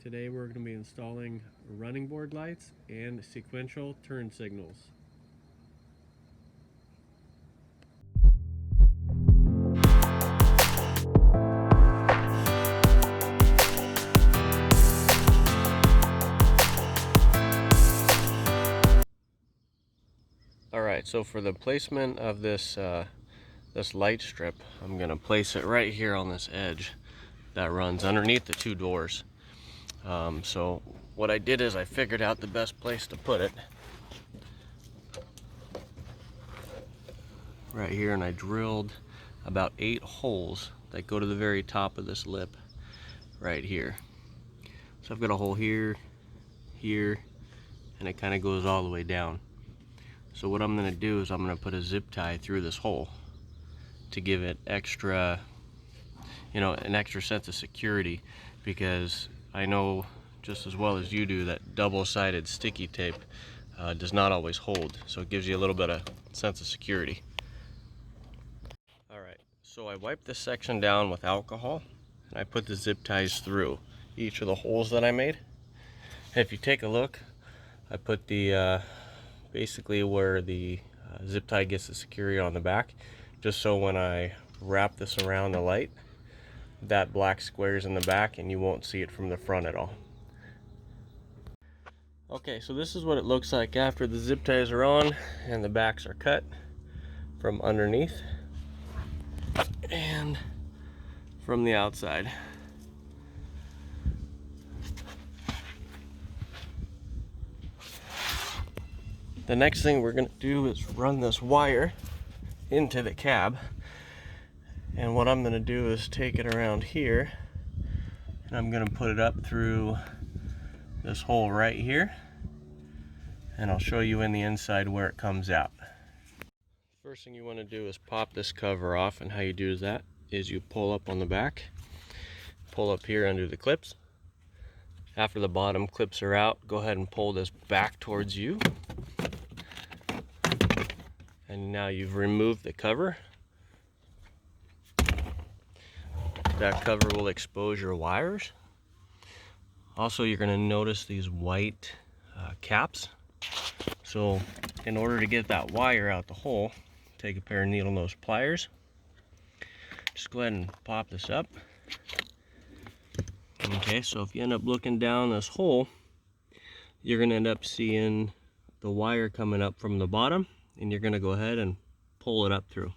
Today we're going to be installing running board lights and sequential turn signals. Alright, so for the placement of this light strip, I'm going to place it right here on this edge that runs underneath the two doors. So what I did is I figured out the best place to put it right here, and I drilled about 8 holes that go to the very top of this lip right here. So I've got a hole here, here, and it kind of goes all the way down. So what I'm going to do is I'm going to put a zip tie through this hole to give it extra, an extra sense of security, because I know just as well as you do that double-sided sticky tape does not always hold, so it gives you a little bit of sense of security. Alright, so I wiped this section down with alcohol and I put the zip ties through each of the holes that I made. And if you take a look, I put the basically where the zip tie gets the security on the back, just so when I wrap this around the light, that black square is in the back and you won't see it from the front at all. Okay, so this is what it looks like after the zip ties are on and the backs are cut from underneath and from the outside. The next thing we're going to do is run this wire into the cab, and what I'm going to do is take it around here and I'm going to put it up through this hole right here, and I'll show you in the inside where it comes out. First thing you want to do is pop this cover off, and how you do that is you pull up on the back, pull up here under the clips. After the bottom clips are out, go ahead and pull this back towards you. And now you've removed the cover. That cover will expose your wires. Also, you're going to notice these white caps. So in order to get that wire out the hole, take a pair of needle nose pliers. Just go ahead and pop this up. Okay, so if you end up looking down this hole, you're going to end up seeing the wire coming up from the bottom, and you're going to go ahead and pull it up through.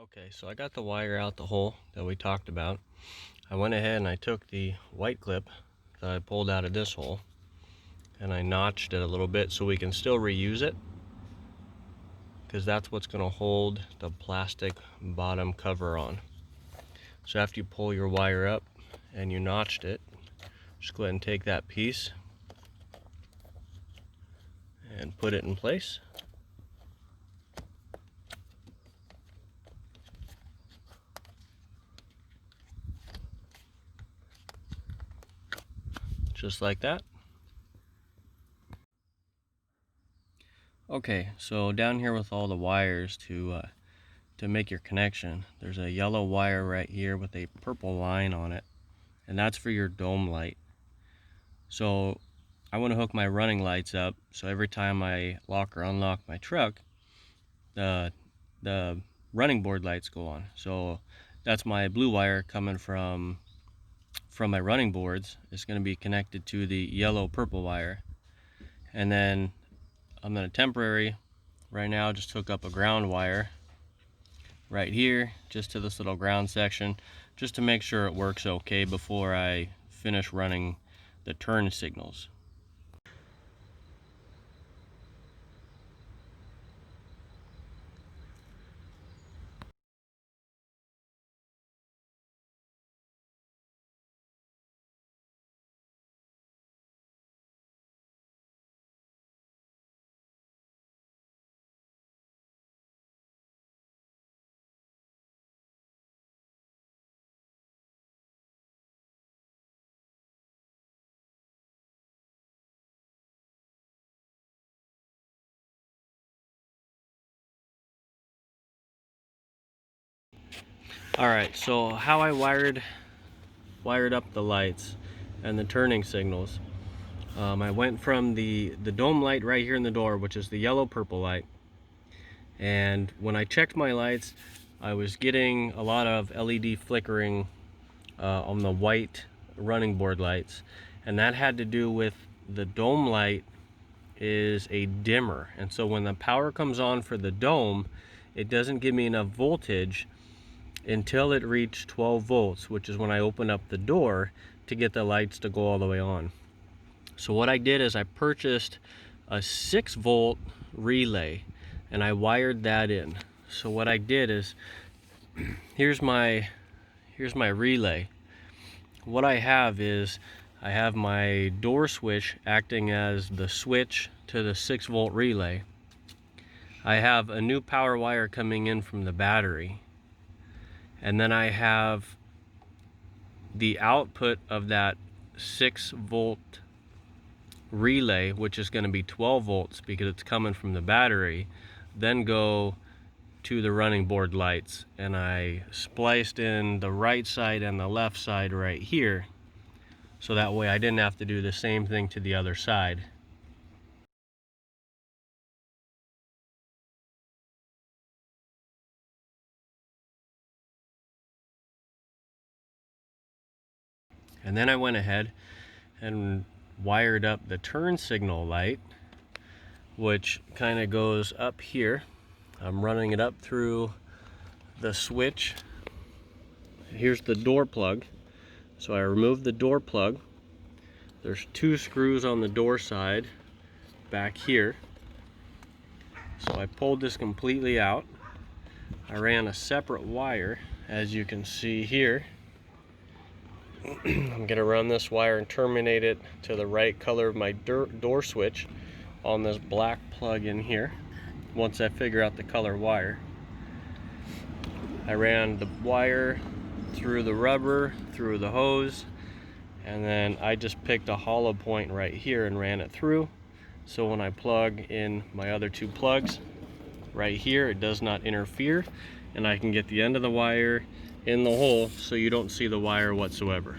Okay, so I got the wire out the hole that we talked about. I went ahead and I took the white clip that I pulled out of this hole and I notched it a little bit so we can still reuse it, because that's what's going to hold the plastic bottom cover on. So after you pull your wire up and you notched it, just go ahead and take that piece and put it in place. Just like that. Okay, so down here with all the wires to make your connection, there's a yellow wire right here with a purple line on it, and that's for your dome light. So I want to hook my running lights up, so every time I lock or unlock my truck, the running board lights go on. So that's my blue wire coming from my running boards. It's going to be connected to the yellow purple wire, and then I'm going to temporary right now just hook up a ground wire right here just to this little ground section, just to make sure it works okay before I finish running the turn signals. Alright, so how I wired up the lights and the turning signals. I went from the dome light right here in the door, which is the yellow purple light, and when I checked my lights, I was getting a lot of LED flickering on the white running board lights, and that had to do with the dome light is a dimmer, and so when the power comes on for the dome, it doesn't give me enough voltage until it reached 12 volts, which is when I open up the door to get the lights to go all the way on. So what I did is I purchased a 6-volt relay and I wired that in. So what I did is, here's my relay. What I have is I have my door switch acting as the switch to the 6-volt relay. I have a new power wire coming in from the battery, and then I have the output of that 6-volt relay, which is going to be 12 volts because it's coming from the battery, then go to the running board lights. And I spliced in the right side and the left side right here, so that way I didn't have to do the same thing to the other side. And then I went ahead and wired up the turn signal light, which kind of goes up here. I'm running it up through the switch. Here's the door plug. So I removed the door plug. There's 2 screws on the door side back here. So I pulled this completely out. I ran a separate wire, as you can see here. I'm going to run this wire and terminate it to the right color of my door switch on this black plug in here, once I figure out the color wire. I ran the wire through the rubber, through the hose, and then I just picked a hollow point right here and ran it through. So when I plug in my other 2 plugs right here, it does not interfere, and I can get the end of the wire in the hole so you don't see the wire whatsoever.